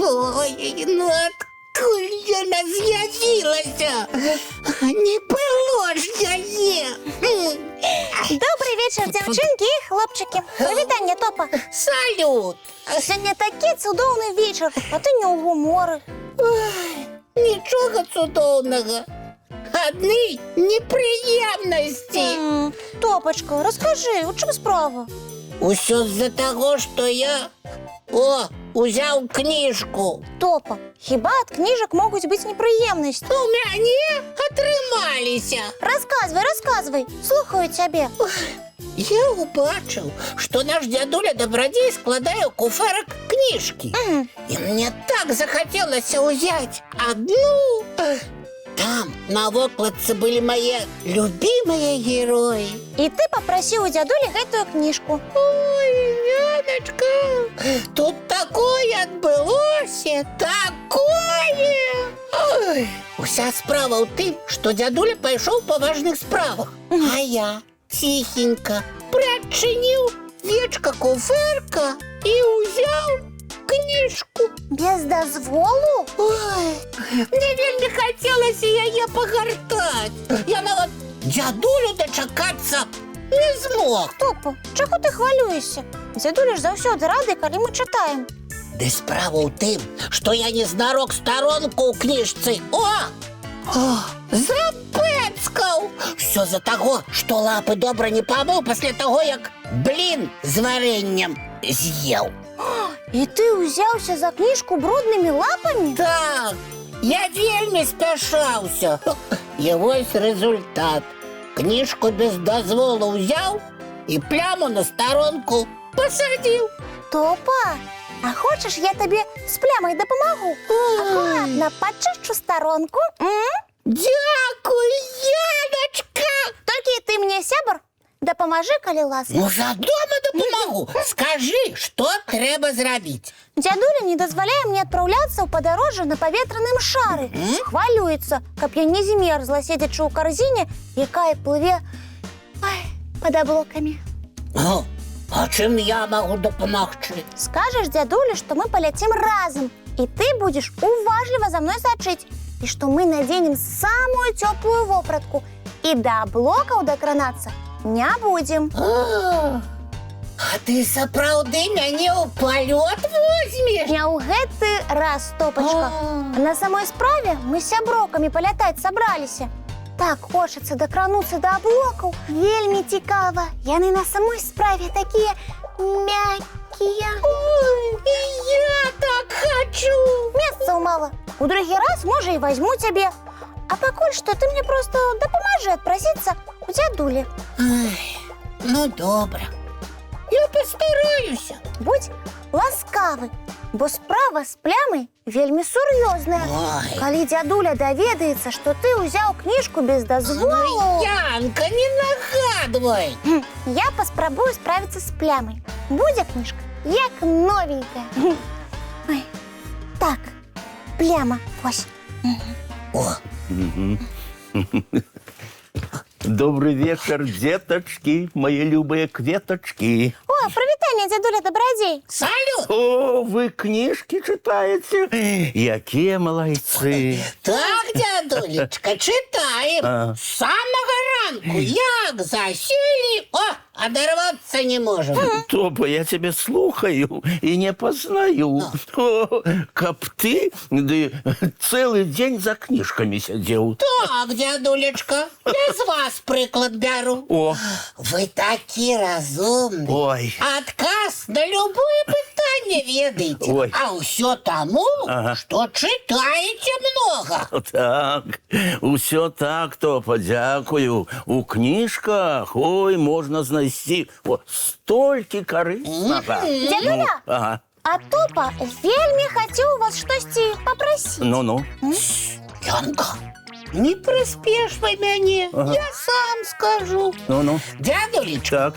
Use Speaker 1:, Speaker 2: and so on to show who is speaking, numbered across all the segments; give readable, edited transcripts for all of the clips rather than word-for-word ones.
Speaker 1: Ой, ну откуль яна з'явілася? Не было ж яе.
Speaker 2: Добрый вечер, девчонки и хлопчики. Привітання, Топа.
Speaker 1: Салют.
Speaker 2: Сьогодні такий цудовний вечір, а ти не у гуморі.
Speaker 1: Ой, нічого цудовного. Одні неприємності.
Speaker 2: Топочка, розкажи, у чому справа?
Speaker 1: Усё з-за того, що я узяв книжку.
Speaker 2: Топа, хіба від книжок можуть бути неприємності?
Speaker 1: У мене атрымаліся.
Speaker 2: Розказуй, слухаю тебе.
Speaker 1: Я убачив, що наш дядуля Добродій складає у куферок книжки. І мені так захотілося взяти одну. Там на вокладці були мої любимые герої.
Speaker 2: І ти попросив у дядулі гэтую книжку.
Speaker 1: Ой, Яночка, тут такое отбылося, такое! Ой, уся справа ў тым, што дядуля пайшоў па важных справах. А я тихенько прачыніў вечка куферка і ўзяў книжку.
Speaker 2: Без дозволу?
Speaker 1: Ой, мне вельмі хацелася яе пагартаць. Я нават дядулю дачакацца не змог.
Speaker 2: Топа, чого ти хвалюєшся? Дядуля ж завсёды рады, калі ми читаємо.
Speaker 1: Ды справа ў тым, што я незнарок старонку ў кніжцы. Запэцкаў! Всё за таго, што лапы добра не памыў пасля таго, як блін з варэннем з'еў.
Speaker 2: І ти узяўся за книжку бруднымі лапамі?
Speaker 1: Так, я вельмі спяшаўся. І вось результат. Книжку без дозволу ўзяў і пляму на старонку пасадзіў.
Speaker 2: Топа, а хочеш, я тобі з плямой допомогу? Акуратно почищу сторонку.
Speaker 1: Дякую, Яночка!
Speaker 2: Тільки ти мені сябр, допоможи, калі ласка.
Speaker 1: Ну, задома допомогу. Скажи, що треба зробити.
Speaker 2: Дядуля не дозволяє мені відправлятися у подорожжя на повітряному шарі. Хвалюється, каб я не змерзла, сидячи у корзині, яка пливе під облаками.
Speaker 1: А чим я можу допомогти?
Speaker 2: Скажешь дядуле, что мы полетим разом, и ты будешь уважливо за мной сочить, и что мы наденем самую теплую вопратку, и до облаков докранаться не будем.
Speaker 1: А ты сапраўды мяне ў палёт возьмеш?
Speaker 2: Не ў гэты раз, Топочка. На самой справе мы с сяброками полетать собрались. Так хочется докрануться до облаков. Вельми цікаво. Яны на самой справе такие мягкие.
Speaker 1: Ой, и я так хочу.
Speaker 2: Места мало. У другий раз, може, и возьму тебе. А покуль что ты мне просто допоможи отпроситься у дядули.
Speaker 1: Ай, ну добре. Я постараюся.
Speaker 2: Будь ласкавы, бо справа з плями вельми сур'ёзная.
Speaker 1: Ой.
Speaker 2: Калі дядуля даведаецца, што ты ўзяў книжку без дозволу...
Speaker 1: Ну, Янка, не нагадвай.
Speaker 2: Я паспрабую справіцца з плямай. Будзе книжка, як новенькая. Ой. Так, пляма, вось.
Speaker 1: О.
Speaker 3: Добрый вечер, деточки, мои любые кветочки.
Speaker 2: О, привітання, дядуля Добродей.
Speaker 1: Салют.
Speaker 3: О, вы книжки читаете? Якие молодцы.
Speaker 1: Так, дядулечка, читаем. С самого ранку, як засели, оторваться не можем.
Speaker 3: Топа, я тебя слухаю и не познаю. О, каб ты целый день за книжками сидел.
Speaker 1: Так, дядулечка, я з вас приклад беру.
Speaker 3: О.
Speaker 1: Ви такі разумні.
Speaker 3: Ой.
Speaker 1: Отказ на любое питання ведаете.
Speaker 3: Ой.
Speaker 1: А все тому, что читаете много.
Speaker 3: Так, усё так, Топа, дякую. У книжках, ой, можна знайти столькі корисного.
Speaker 2: Дядуля,
Speaker 3: Ага.
Speaker 2: а Топа вельми хотів у вас штосьці попросити.
Speaker 3: Ну-ну.
Speaker 1: Янка, не приспешвай мяне, я сам скажу.
Speaker 3: Ну-ну.
Speaker 1: Дядулечка,
Speaker 3: Так.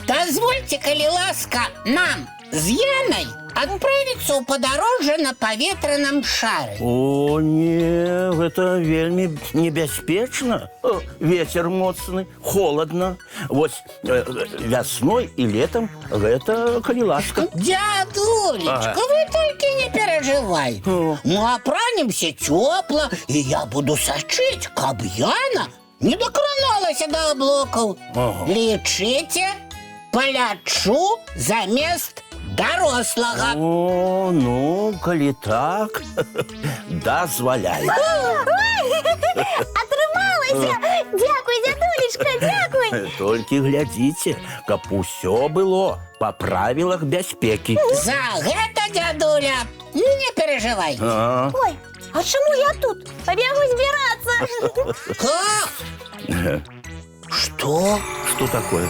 Speaker 1: дозвольте, коли ласка, нам с Яной отправиться у подорожжа на поветренном шаре.
Speaker 3: О, не, это вельми небяспечна. Ветер моцны, холодно. Вот весной и летом это коли ласка.
Speaker 1: Дядулечка, вы только не переживайте. Мы опранимся тепло, и я буду сочить, каб Яна не докраналась до облаков. Лечите, полячу замест дорослого.
Speaker 3: О, ну, коли так, дозволяю.
Speaker 2: Атрымалася! Дзякуй, дзядулечка, дзякуй!
Speaker 3: Толькі глядзіце, каб усё было па правілах бяспекі.
Speaker 1: За гэта, дядуля, не переживай.
Speaker 2: Ой, а чему я тут? Побегу збираться.
Speaker 1: Как? Что?
Speaker 3: Что такое?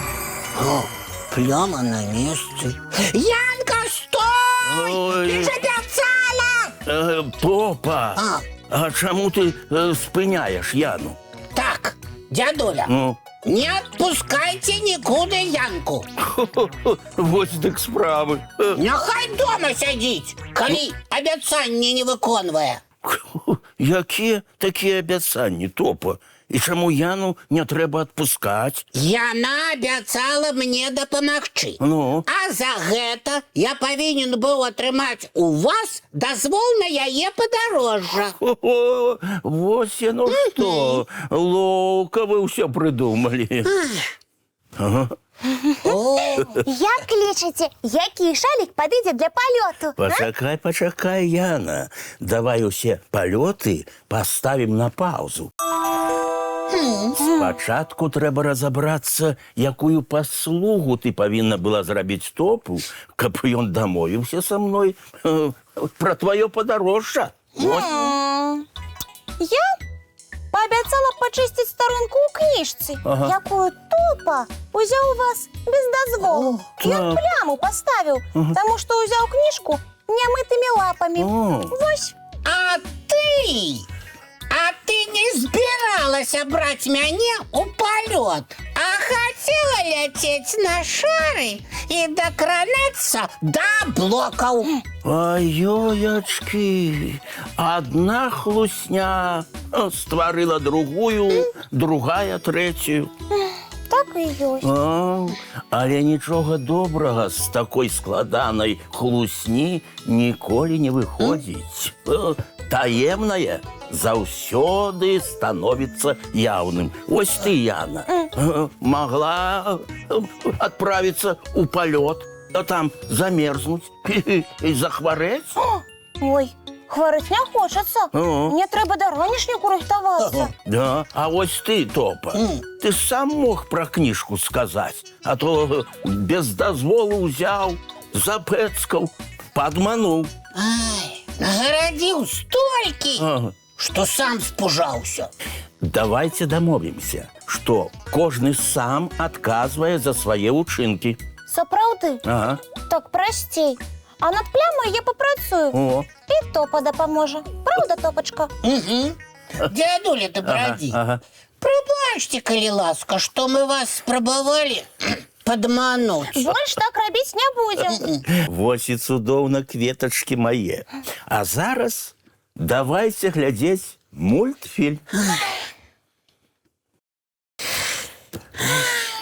Speaker 1: Прямо на месте. Янка, стой!
Speaker 3: Ой.
Speaker 1: Ты же обещала!
Speaker 3: Попа,
Speaker 1: А.
Speaker 3: а чаму ты спыняешь Яну?
Speaker 1: Так, дядуля,
Speaker 3: Ну,
Speaker 1: не отпускайте никуда Янку.
Speaker 3: вось дык справы.
Speaker 1: Няхай дома сядзіць, калі абяцанне не выконвае.
Speaker 3: Якія такія абяцанні, Топа? І чаму Яну не трэба адпускаць?
Speaker 1: Яна абяцала мне дапамагчы.
Speaker 3: Ну?
Speaker 1: А за гэта я павінен быў атрымаць у вас дазвол на яе падарожжа.
Speaker 3: О, вось яно што. Лоўка вы ўсё прыдумалі.
Speaker 1: О,
Speaker 2: Як лічыце, які шалік падыдзе для палёту?
Speaker 3: Пачакай, пачакай, Яна. Давай усе палёты паставім на паўзу. Спачатку трэба разабрацца, якую паслугу ты павінна была зрабіць Топу, каб ён дамовіўся са мной пра тваё падарожжа.
Speaker 2: Я пообяцала пачысціць старонку ў кніжцы, якую Топа узяў у вас без дазволу. Ён пляму паставіў, таму што ўзяў кніжку нямытымі лапамі. Вось.
Speaker 1: а ты не збіралася браць мяне ў палёт, а хацела ляцець на шары і дакранацца да блокаў.
Speaker 3: Ай-ёячкі, адна хлусня стварыла другую, другая трэцюю.
Speaker 2: Так і ёсць.
Speaker 3: Але нічога добрага з такой складанай хлусні ніколі не выходзіць. Таемнае заўсёды становіцца яўным. Вось ты, Яна, магла адправіцца ў палёт, а там замерзнуць і захварэць.
Speaker 2: Ой, хварыць не хочацца. Мне трэба да ранішняку рыхтавацца.
Speaker 3: Да, а вось ты, Топа, ты сам мог пра кніжку сказаць, а то без дазволу ўзяў, запэцкаў, падмануў.
Speaker 1: Ай, нагарадзіў столькі, што сам спужаўся.
Speaker 3: Давайте дамовімся, што кожны сам адказвае за свае ўчынкі.
Speaker 2: Сапраўды?
Speaker 3: Ага.
Speaker 2: Так прасцей. А над плямай я папрацую.
Speaker 3: О.
Speaker 2: І Топа дапаможа. Праўда, Топачка?
Speaker 1: Дядуля добрадзей, прабачце, калі ласка, што мы вас спрабавалі падмануць.
Speaker 2: Больш так рабіць не будзем.
Speaker 3: Вось і цудоўна, кветачкі мае. А зараз давайте глядзець мультфільм.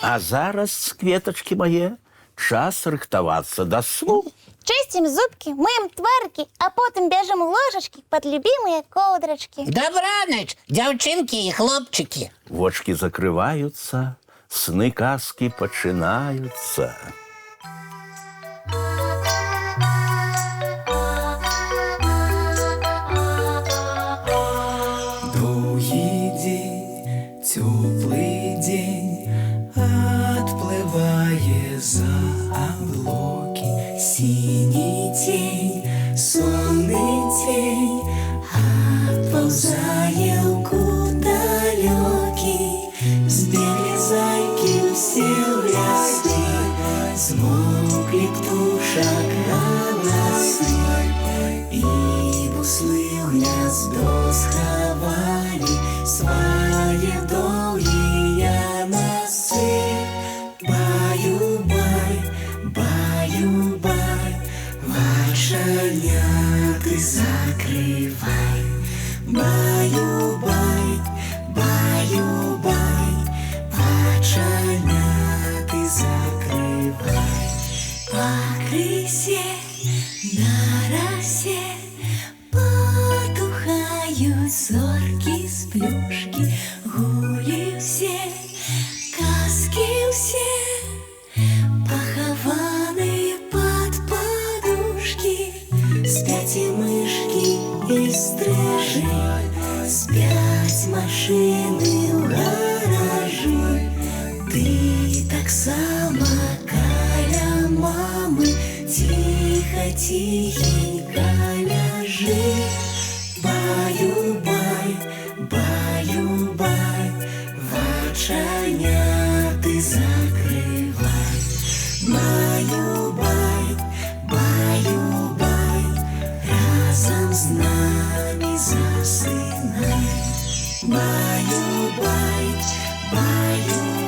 Speaker 3: А зараз, кветачкі мае, час рыхтавацца да сну.
Speaker 2: Чысцім зубкі, мыем тваркі, а потым бяжым у ложачкі пад любімыя коўдрачкі.
Speaker 1: Добраноч, дзяўчынкі і хлопчыкі.
Speaker 3: Вочки закрываюцца, сны казкі пачынаюцца.
Speaker 4: Доўгі дзень, цёплы дзень, адплывае за аблокі. Сіні тень, сонны тень, адпаўзае ў кут далёкі. Збеглі зайкі ўсе ў ляскі, росе потухают зорки с плюшки, гули все, казки все, похованные под подушки. Спят и мышки, и стрижи, спят машины в гаражи. Ты так сама, каля мамы, тихо, тихенько ляжи. Баю-бай, баю-бай, вачаня ты закрывай. Баю-бай, баю-бай, разом с нами засынай. Баю-бай, баю-бай.